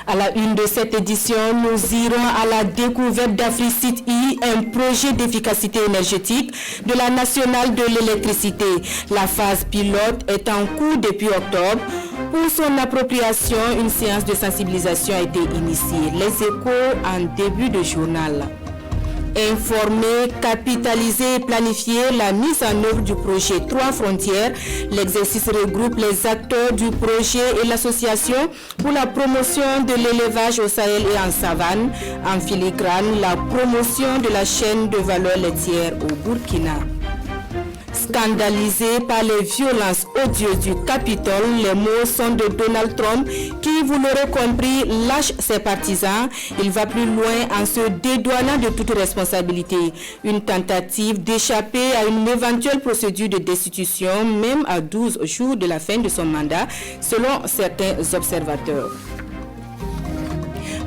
À la une de cette édition, nous irons à la découverte d'Africite I, un projet d'efficacité énergétique de la nationale de l'électricité. La phase pilote est en cours depuis octobre. Pour son appropriation, une séance de sensibilisation a été initiée. Les Échos en début de journal. Informer, capitaliser et planifier la mise en œuvre du projet 3 frontières. L'exercice regroupe les acteurs du projet et l'association pour la promotion de l'élevage au Sahel et en savane. En filigrane, la promotion de la chaîne de valeur laitière au Burkina. Scandalisé par les violences odieuses du Capitole, les mots sont de Donald Trump qui, vous l'aurez compris, lâche ses partisans. Il va plus loin en se dédouanant de toute responsabilité. Une tentative d'échapper à une éventuelle procédure de destitution, même à 12 jours de la fin de son mandat, selon certains observateurs.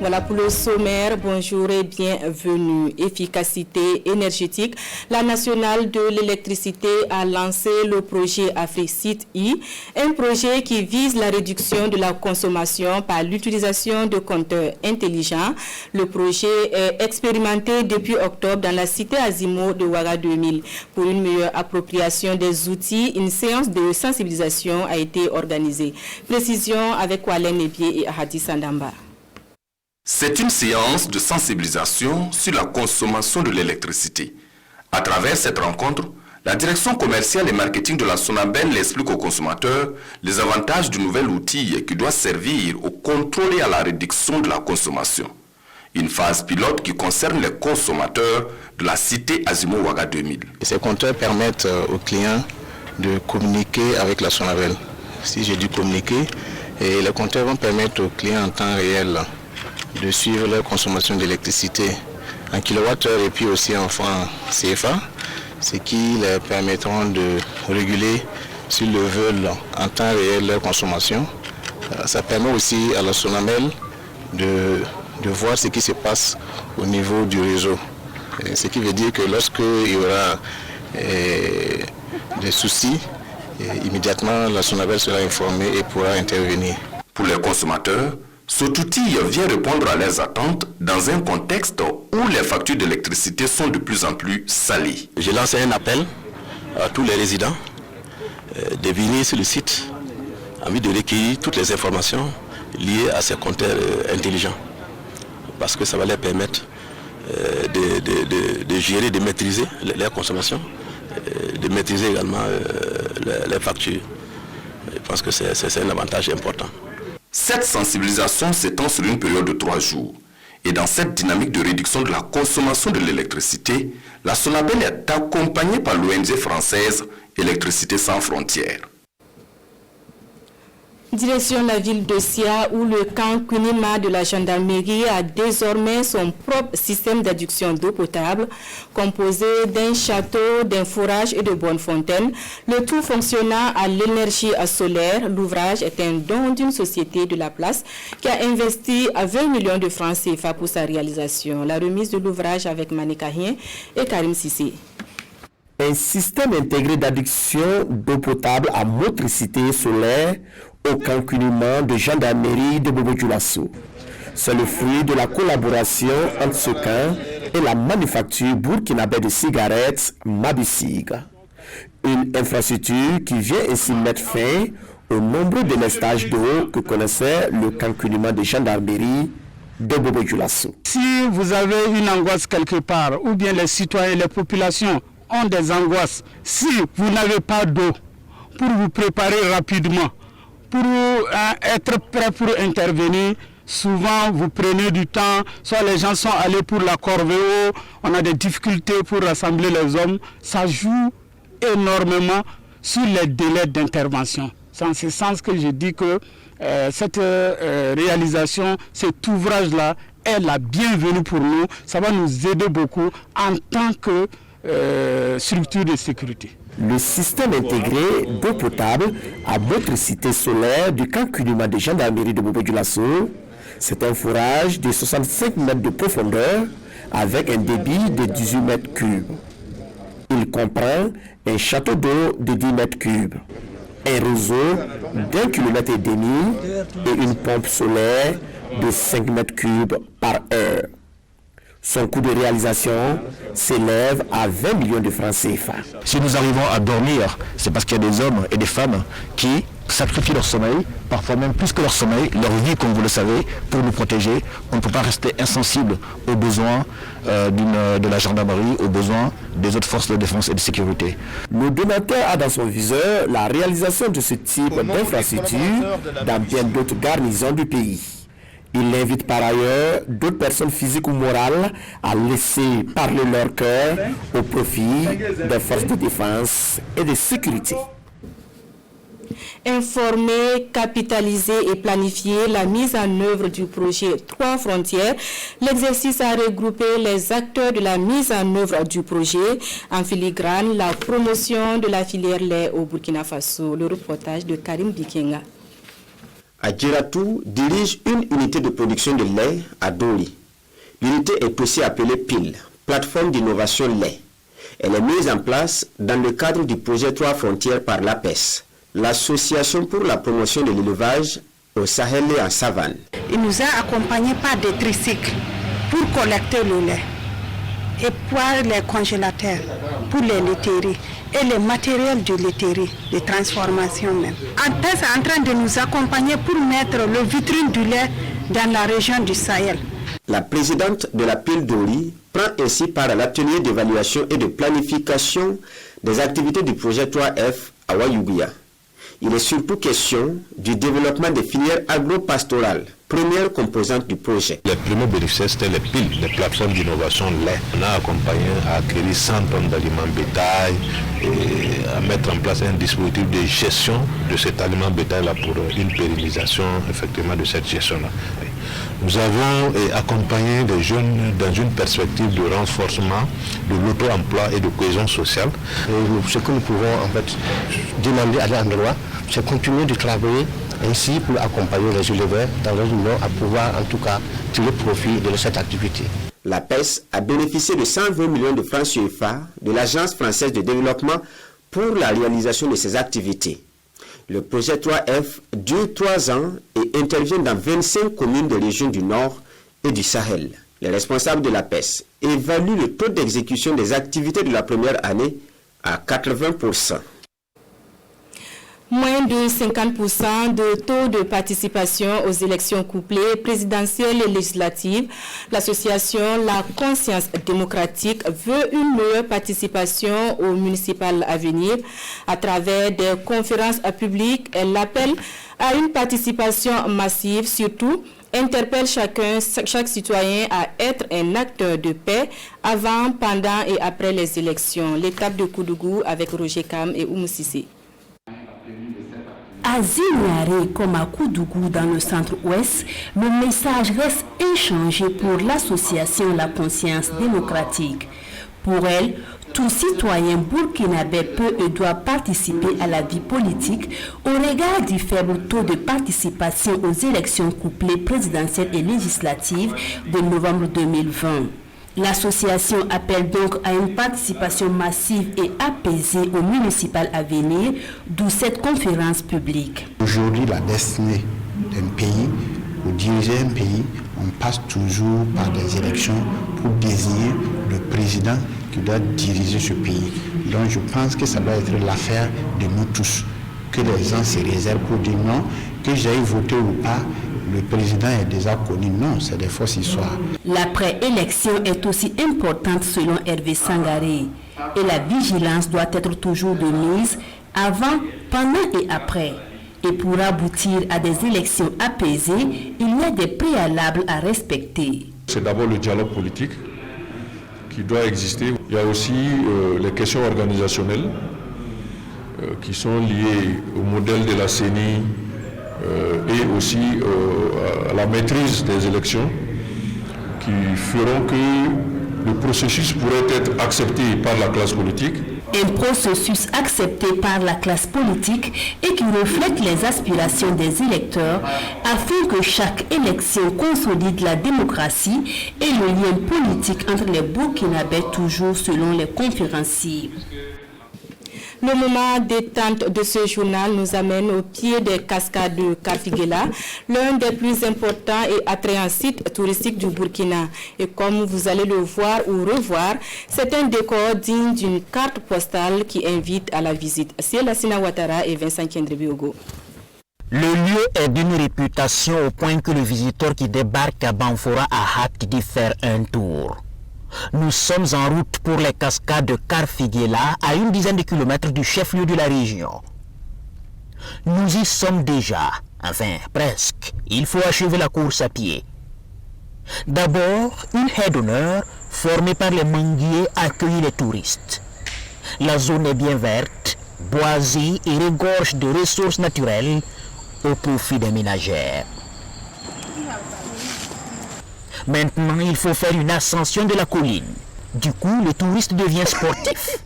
Voilà pour le sommaire. Bonjour et bienvenue. Efficacité énergétique. La nationale de l'électricité a lancé le projet Africite I, un projet qui vise la réduction de la consommation par l'utilisation de compteurs intelligents. Le projet est expérimenté depuis octobre dans la cité Azimo de Ouaga 2000. Pour une meilleure appropriation des outils, une séance de sensibilisation a été organisée. Précision avec Wallen Ebié et Hadi Sandamba. C'est une séance de sensibilisation sur la consommation de l'électricité. À travers cette rencontre, la direction commerciale et marketing de la Sonabel explique aux consommateurs les avantages du nouvel outil qui doit servir au contrôle et à la réduction de la consommation. Une phase pilote qui concerne les consommateurs de la cité Azimo Ouaga 2000. Ces compteurs permettent aux clients de communiquer avec la Sonabel. Si j'ai dû communiquer, et les compteurs vont permettre aux clients en temps réel de suivre leur consommation d'électricité en kilowattheure et puis aussi en francs CFA, ce qui leur permettront de réguler, s'ils le veulent, en temps réel leur consommation. Ça permet aussi à la Sonabel de voir ce qui se passe au niveau du réseau. Ce qui veut dire que lorsqu'il y aura des soucis, immédiatement la Sonabel sera informée et pourra intervenir. Pour les consommateurs, cet outil vient répondre à leurs attentes dans un contexte où les factures d'électricité sont de plus en plus salées. J'ai lancé un appel à tous les résidents de venir sur le site en vue de recueillir toutes les informations liées à ces compteurs intelligents, parce que ça va leur permettre de gérer, de maîtriser leur consommation, de maîtriser également les factures. Je pense que c'est un avantage important. Cette sensibilisation s'étend sur une période de 3 jours. Et dans cette dynamique de réduction de la consommation de l'électricité, la Sonabel est accompagnée par l'ONG française Électricité sans frontières. Direction la ville de Sia, où le camp Kunima de la gendarmerie a désormais son propre système d'adduction d'eau potable, composé d'un château, d'un forage et de bonnes fontaines. Le tout fonctionnant à l'énergie solaire. L'ouvrage est un don d'une société de la place qui a investi à 20 millions de francs CFA pour sa réalisation. La remise de l'ouvrage avec Manikahien et Karim Sissé. Un système intégré d'adduction d'eau potable à motricité solaire au camp Kunima de gendarmerie de Bobo-Dioulasso. C'est le fruit de la collaboration entre ce camp et la manufacture burkinabé de cigarettes Mabisig. Une infrastructure qui vient ainsi mettre fin aux nombreux délestages d'eau que connaissait le camp Kunima de gendarmerie de Bobo-Dioulasso. Si vous avez une angoisse quelque part, ou bien les citoyens et les populations ont des angoisses, si vous n'avez pas d'eau pour vous préparer rapidement, pour être prêt pour intervenir, souvent vous prenez du temps, soit les gens sont allés pour la corvée, on a des difficultés pour rassembler les hommes, ça joue énormément sur les délais d'intervention. C'est en ce sens que je dis que cette réalisation, cet ouvrage-là est la bienvenue pour nous, ça va nous aider beaucoup en tant que structure de sécurité. Le système intégré d'eau potable à motricité solaire du camp Kunima de gendarmerie de Bobo-Dioulasso, c'est un forage de 65 mètres de profondeur avec un débit de 18 mètres cubes. Il comprend un château d'eau de 10 mètres cubes, un réseau d'1,5 km et une pompe solaire de 5 mètres cubes par heure. Son coût de réalisation s'élève à 20 millions de francs CFA. Si nous arrivons à dormir, c'est parce qu'il y a des hommes et des femmes qui sacrifient leur sommeil, parfois même plus que leur sommeil, leur vie, comme vous le savez, pour nous protéger. On ne peut pas rester insensible aux besoins de la gendarmerie, aux besoins des autres forces de défense et de sécurité. Le donateur a dans son viseur la réalisation de ce type d'infrastructure dans bien d'autres garnisons du pays. Il invite par ailleurs d'autres personnes physiques ou morales à laisser parler leur cœur au profit des forces de défense et de sécurité. Informer, capitaliser et planifier la mise en œuvre du projet 3 frontières. L'exercice a regroupé les acteurs de la mise en œuvre du projet. En filigrane, la promotion de la filière lait au Burkina Faso. Le reportage de Karim Bikenga. Adjiratou dirige une unité de production de lait à Doli. L'unité est aussi appelée PIL, plateforme d'innovation lait. Elle est mise en place dans le cadre du projet 3 frontières par l'APES, l'association pour la promotion de l'élevage au Sahel et en savane. Il nous a accompagnés par des tricycles pour collecter le lait et pour les congélateurs, pour les laiteries et les matériels de laiterie, de transformation même. APES est en train de nous accompagner pour mettre le vitrine du lait dans la région du Sahel. La présidente de la PIL Doli prend ainsi part à l'atelier d'évaluation et de planification des activités du projet 3F à Wayuguya. Il est surtout question du développement des filières agro-pastorales, première composante du projet. Les premiers bénéficiaires, c'était les PIL, les plateformes d'innovation lait. On a accompagné à acquérir 100 tonnes d'aliments bétail et à mettre en place un dispositif de gestion de cet aliment bétail-là pour une pérennisation effectivement de cette gestion-là. Nous avons accompagné les jeunes dans une perspective de renforcement de l'auto-emploi et de cohésion sociale. Et ce que nous pouvons en fait demander à l'endroit, c'est continuer de travailler ainsi pour accompagner les éleveurs dans leur union à pouvoir en tout cas tirer profit de cette activité. L'APES a bénéficié de 120 millions de francs CFA de l'Agence française de développement pour la réalisation de ces activités. Le projet 3F dure 3 ans et intervient dans 25 communes des régions du Nord et du Sahel. Les responsables de l'APES évaluent le taux d'exécution des activités de la première année à 80%. Moins de 50% de taux de participation aux élections couplées présidentielles et législatives. L'association La Conscience démocratique veut une meilleure participation aux municipales à venir. À travers des conférences publiques, elle appelle à une participation massive, surtout interpelle chaque citoyen à être un acteur de paix avant, pendant et après les élections. L'étape de Koudougou avec Roger Kam et Oumou Sissé. À Zignaré comme à Koudougou dans le centre-ouest, le message reste inchangé pour l'association La Conscience démocratique. Pour elle, tout citoyen burkinabé peut et doit participer à la vie politique au regard du faible taux de participation aux élections couplées présidentielles et législatives de novembre 2020. L'association appelle donc à une participation massive et apaisée aux municipales à venir, d'où cette conférence publique. Aujourd'hui, la destinée d'un pays, pour diriger un pays, on passe toujours par des élections pour désigner le président qui doit diriger ce pays. Donc je pense que ça doit être l'affaire de nous tous, que les gens se réservent pour dire non, que j'aille voter ou pas. Le président est déjà connu. Non, c'est des fausses histoires. L'après-élection est aussi importante selon Hervé Sangaré. Et la vigilance doit être toujours de mise avant, pendant et après. Et pour aboutir à des élections apaisées, il y a des préalables à respecter. C'est d'abord le dialogue politique qui doit exister. Il y a aussi les questions organisationnelles qui sont liées au modèle de la CENI et aussi à la maîtrise des élections qui feront que le processus pourrait être accepté par la classe politique. Un processus accepté par la classe politique et qui reflète les aspirations des électeurs afin que chaque élection consolide la démocratie et le lien politique entre les Burkinabés toujours selon les conférenciers. Le moment détente de ce journal nous amène au pied des cascades de Karfigela, l'un des plus importants et attrayants sites touristiques du Burkina. Et comme vous allez le voir ou revoir, c'est un décor digne d'une carte postale qui invite à la visite. C'est Lassina Ouattara et Vincent Kendrebiogo. Le lieu est d'une réputation au point que le visiteur qui débarque à Banfora a hâte d'y faire un tour. Nous sommes en route pour les cascades de Karfigela, à une dizaine de kilomètres du chef-lieu de la région. Nous y sommes déjà, enfin presque. Il faut achever la course à pied. D'abord, une haie d'honneur formée par les manguiers accueille les touristes. La zone est bien verte, boisée et regorge de ressources naturelles au profit des ménagères. Maintenant, il faut faire une ascension de la colline. Du coup, le touriste devient sportif.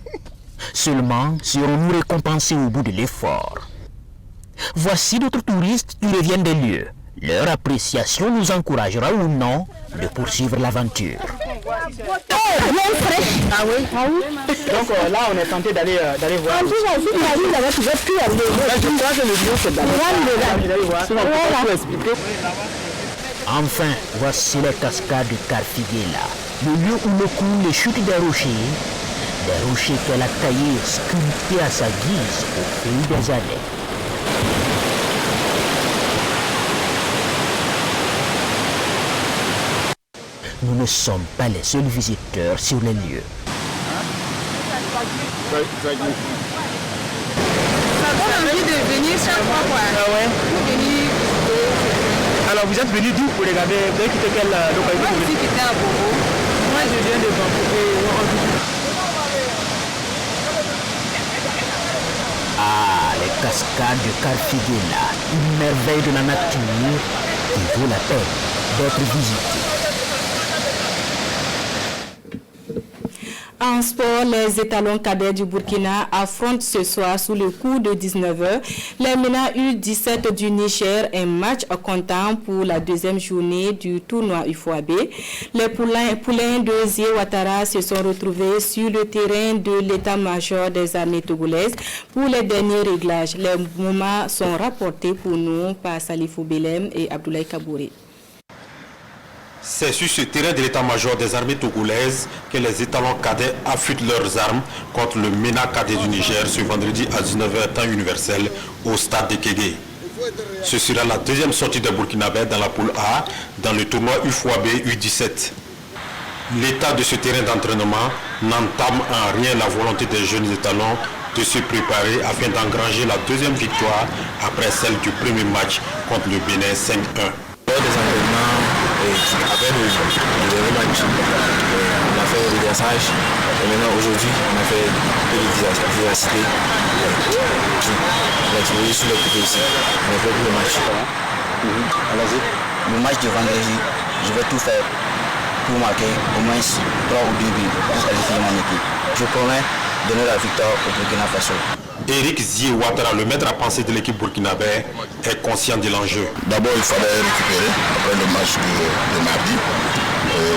Seulement, serons-nous récompensés au bout de l'effort? Voici d'autres touristes qui reviennent des lieux. Leur appréciation nous encouragera ou non de poursuivre l'aventure. Ah oui. Donc là, on est tenté d'aller voir. Enfin, voici les cascades de Karfigela, le lieu où le coule les chutes des rochers qu'elle a taillés sculptés à sa guise au fil des années. Nous ne sommes pas les seuls visiteurs sur les lieux. Ça donne envie de venir chaque fois, quoi. Ah ouais. Alors vous êtes venu d'où pour regarder? Vous avez quitté quelle localité? Moi aussi quitté à Bobo. Moi je viens de Bamako. Ah, les cascades de Karfigela, une merveille de la nature qui vaut la peine d'être visitée. En sport, les étalons cadets du Burkina affrontent ce soir sous le coup de 19h les MENA U17 du Niger, un match comptant pour la deuxième journée du tournoi UFOAB. Les poulains de Zié Ouattara se sont retrouvés sur le terrain de l'état-major des armées togolaises pour les derniers réglages. Les moments sont rapportés pour nous par Salifou Belem et Abdoulaye Kabouré. C'est sur ce terrain de l'état-major des armées togolaises que les étalons cadets affûtent leurs armes contre le MENA cadet du Niger ce vendredi à 19h temps universel au stade de Kégué. Ce sera la deuxième sortie des Burkinabés dans la poule A dans le tournoi UFOAB U17. L'état de ce terrain d'entraînement n'entame en rien la volonté des jeunes étalons de se préparer afin d'engranger la deuxième victoire après celle du premier match contre le Bénin 5-1. Après le dernier match, on a fait le dégassage et maintenant aujourd'hui on a fait de l'efficacité. On a trouvé sur les côtés aussi. On a fait tout le match. Le match de vendredi, je vais tout faire pour marquer au moins 3 ou 2 buts pour qualifier mon équipe. Je promets de donner la victoire au Burkina Faso. Eric Zié Ouattara, le maître à penser de l'équipe burkinabé, est conscient de l'enjeu. D'abord, il fallait récupérer après le match de mardi.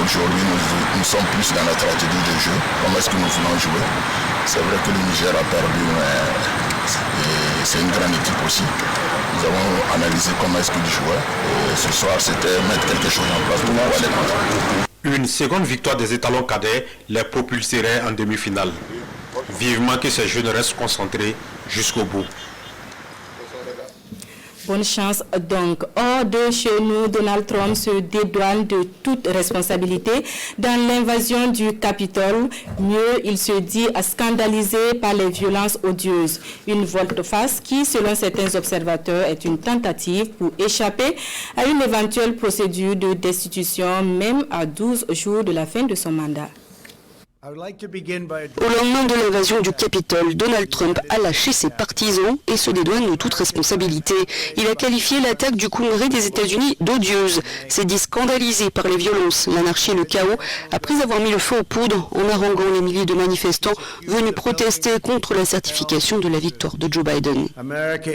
Aujourd'hui, nous sommes plus dans la tragédie de jeu. Comment est-ce que nous voulons jouer? C'est vrai que le Niger a perdu, mais c'est une grande équipe aussi. Nous avons analysé comment est-ce qu'ils jouaient. Et ce soir, c'était mettre quelque chose en place pour pouvoir les contre. Une seconde victoire des étalons cadets les propulserait en demi-finale. Vivement que ces jeunes restent concentrés jusqu'au bout. Bonne chance donc. Hors de chez nous, Donald Trump se dédouane de toute responsabilité dans l'invasion du Capitole. Mieux, il se dit scandalisé par les violences odieuses. Une volte-face qui, selon certains observateurs, est une tentative pour échapper à une éventuelle procédure de destitution, même à 12 jours de la fin de son mandat. Au lendemain de l'invasion du Capitole, Donald Trump a lâché ses partisans et se dédouane de toute responsabilité. Il a qualifié l'attaque du Congrès des États-Unis d'odieuse, s'est dit scandalisé par les violences, l'anarchie et le chaos, après avoir mis le feu aux poudres en haranguant les milliers de manifestants venus protester contre la certification de la victoire de Joe Biden. L'Amérique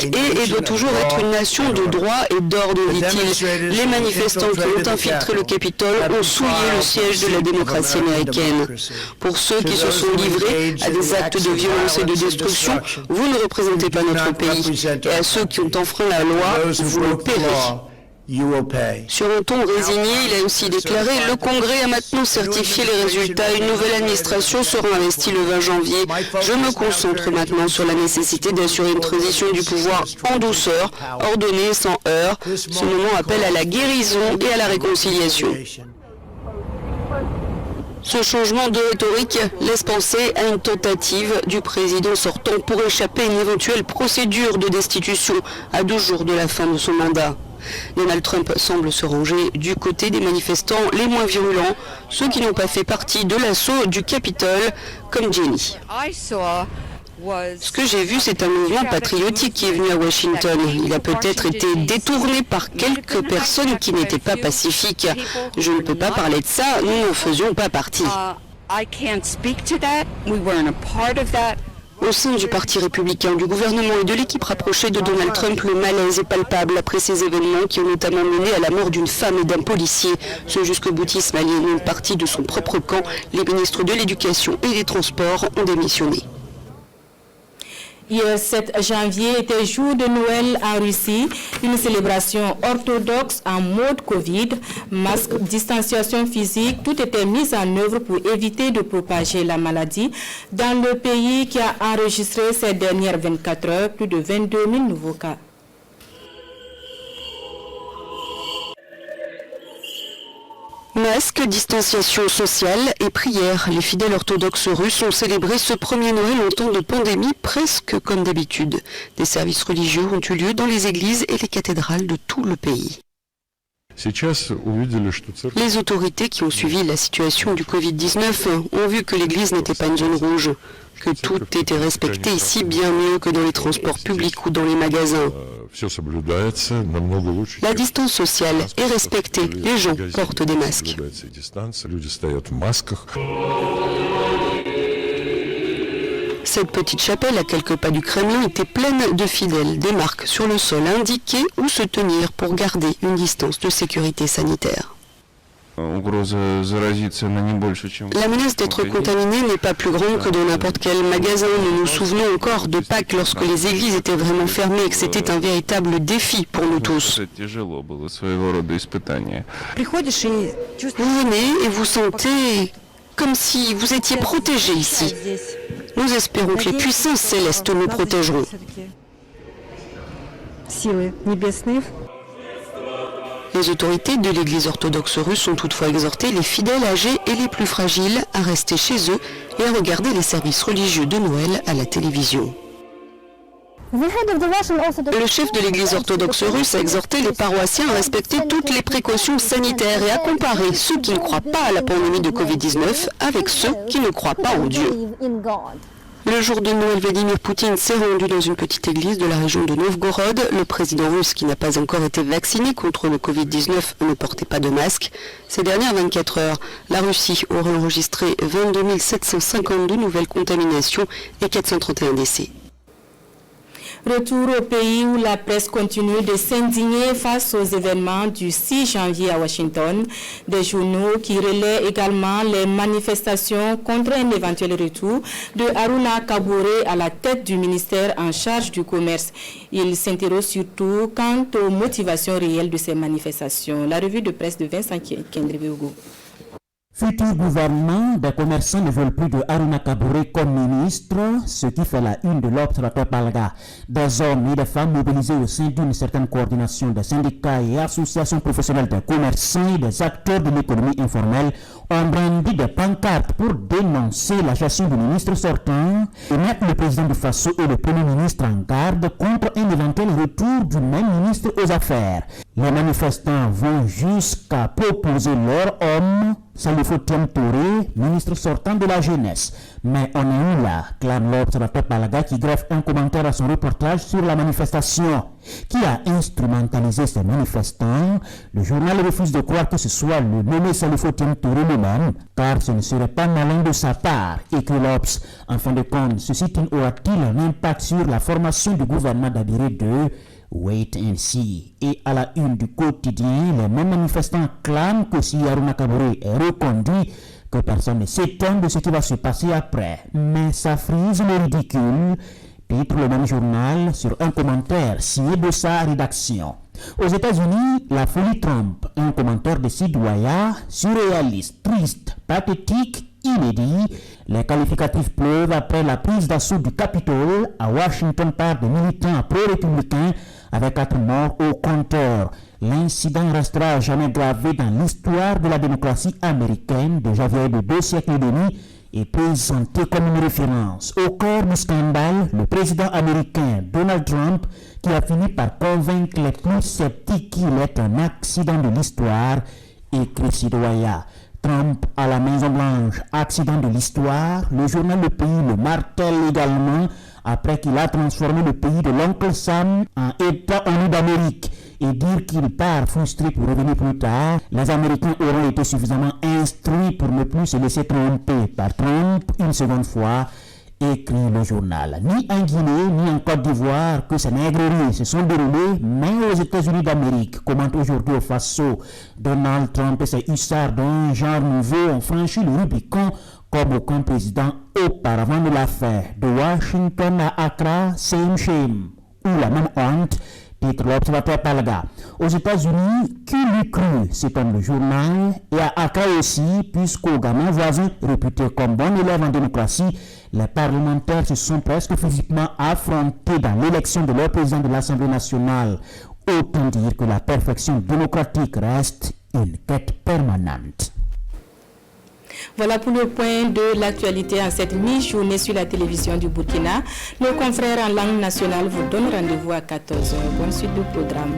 est et doit toujours être une nation de droit et d'ordre, dit-il. Les manifestants qui ont infiltré le Capitole ont souillé le siège de la démocratie américaine. Pour ceux qui se sont livrés à des actes de violence et de destruction, vous ne représentez pas notre pays. Et à ceux qui ont enfreint la loi, vous le paierez. Sur un ton résigné, il a aussi déclaré « Le Congrès a maintenant certifié les résultats. Une nouvelle administration sera investie le 20 janvier. Je me concentre maintenant sur la nécessité d'assurer une transition du pouvoir en douceur, ordonnée, sans heurts. Ce moment appelle à la guérison et à la réconciliation. » Ce changement de rhétorique laisse penser à une tentative du président sortant pour échapper à une éventuelle procédure de destitution à 12 jours de la fin de son mandat. Donald Trump semble se ranger du côté des manifestants les moins virulents, ceux qui n'ont pas fait partie de l'assaut du Capitole, comme Jenny. Ce que j'ai vu, c'est un mouvement patriotique qui est venu à Washington. Il a peut-être été détourné par quelques personnes qui n'étaient pas pacifiques. Je ne peux pas parler de ça, nous n'en faisions pas partie. Au sein du Parti républicain, du gouvernement et de l'équipe rapprochée de Donald Trump, le malaise est palpable après ces événements qui ont notamment mené à la mort d'une femme et d'un policier. Ce jusqu'au-boutisme aliéne une partie de son propre camp. Les ministres de l'Éducation et des Transports ont démissionné. Hier 7 janvier était jour de Noël en Russie, une célébration orthodoxe en mode Covid, masque, distanciation physique, tout était mis en œuvre pour éviter de propager la maladie dans le pays qui a enregistré ces dernières 24 heures plus de 22 000 nouveaux cas. Masques, distanciation sociale et prière. Les fidèles orthodoxes russes ont célébré ce premier Noël en temps de pandémie presque comme d'habitude. Des services religieux ont eu lieu dans les églises et les cathédrales de tout le pays. Les autorités qui ont suivi la situation du Covid-19 ont vu que l'église n'était pas une zone rouge, que tout était respecté ici bien mieux que dans les transports publics ou dans les magasins. La distance sociale est respectée, les gens portent des masques. Cette petite chapelle à quelques pas du Kremlin était pleine de fidèles. Des marques sur le sol indiquaient où se tenir pour garder une distance de sécurité sanitaire. La menace d'être contaminé n'est pas plus grande que dans n'importe quel magasin. Nous nous souvenons encore de Pâques lorsque les églises étaient vraiment fermées et que c'était un véritable défi pour nous tous. Vous venez et vous sentez comme si vous étiez protégé ici. Nous espérons que les puissances célestes nous protégeront. Les autorités de l'Église orthodoxe russe ont toutefois exhorté les fidèles âgés et les plus fragiles à rester chez eux et à regarder les services religieux de Noël à la télévision. Le chef de l'Église orthodoxe russe a exhorté les paroissiens à respecter toutes les précautions sanitaires et à comparer ceux qui ne croient pas à la pandémie de Covid-19 avec ceux qui ne croient pas en Dieu. Le jour de Noël, Vladimir Poutine s'est rendu dans une petite église de la région de Novgorod. Le président russe, qui n'a pas encore été vacciné contre le Covid-19, ne portait pas de masque. Ces dernières 24 heures, la Russie aurait enregistré 22 752 nouvelles contaminations et 431 décès. Retour au pays où la presse continue de s'indigner face aux événements du 6 janvier à Washington. Des journaux qui relaient également les manifestations contre un éventuel retour de Haruna Kaboré à la tête du ministère en charge du commerce. Ils s'interrogent surtout quant aux motivations réelles de ces manifestations. La revue de presse de Vincent Kendrebe-Ogo. Futur gouvernement, des commerçants ne veulent plus de Haruna Kaboré comme ministre, ce qui fait la une de l'Observateur Palga. Des hommes et des femmes mobilisés au sein d'une certaine coordination des syndicats et associations professionnelles des commerçants et des acteurs de l'économie informelle ont brandi des pancartes pour dénoncer la gestion du ministre sortant et mettre le président du Faso et le premier ministre en garde contre un éventuel retour du même ministre aux affaires. Les manifestants vont jusqu'à proposer leur homme, Salifou Touré, ministre sortant de la jeunesse. Mais on est où là, clame l'Observateur Palaga qui greffe un commentaire à son reportage sur la manifestation. Qui a instrumentalisé ces manifestants? Le journal refuse de croire que ce soit le nommé Salifou Touré lui-même, car ce ne serait pas malin de sa part. Et que l'Obs, en fin de compte, ceci aura-t-il un impact sur la formation du gouvernement d'Abiré 2? Wait and see. Et à la une du quotidien, les mêmes manifestants clament que si Haruna Kaboré est reconduit, que personne ne s'étonne de ce qui va se passer après. Mais ça frise le ridicule, titre le même journal sur un commentaire signé de sa rédaction. Aux États-Unis, la folie Trump, un commentaire de Sid Waya, surréaliste, triste, pathétique, inédit. Les qualificatifs pleuvent après la prise d'assaut du Capitole à Washington par des militants pro-républicains avec 4 morts au compteur. L'incident restera à jamais gravé dans l'histoire de la démocratie américaine, déjà vieille de 2 siècles et demi, et présenté comme une référence. Au cœur du scandale, le président américain Donald Trump, qui a fini par convaincre les plus sceptiques qu'il est un accident de l'histoire, écrit Sidoya. Trump à la Maison-Blanche, accident de l'histoire, le journal Le Pays le martèle également après qu'il a transformé le pays de l'oncle Sam en États-Unis d'Amérique et dire qu'il part frustré pour revenir plus tard. Les Américains auront été suffisamment instruits pour ne plus se laisser tromper par Trump une seconde fois, écrit le journal. Ni en Guinée, ni en Côte d'Ivoire que ces nègreries se sont déroulées, mais aux États-Unis d'Amérique, commente aujourd'hui au Faso. Donald Trump et ses hussards d'un genre nouveau ont franchi le Rubicon comme aucun président auparavant ne l'a fait. De Washington à Accra, same shame, ou la même honte, titre l'Observateur Palga. Aux États-Unis, qui l'eût cru, s'étonne le journal, et à Accra aussi, puisqu'au Ghana voisin, réputé comme bon élève en démocratie, les parlementaires se sont presque physiquement affrontés dans l'élection de leur président de l'Assemblée nationale. Autant dire que la perfection démocratique reste une quête permanente. Voilà pour le point de l'actualité en cette mi-journée sur la télévision du Burkina. Nos confrères en langue nationale vous donnent rendez-vous à 14h. Bonne suite du programme.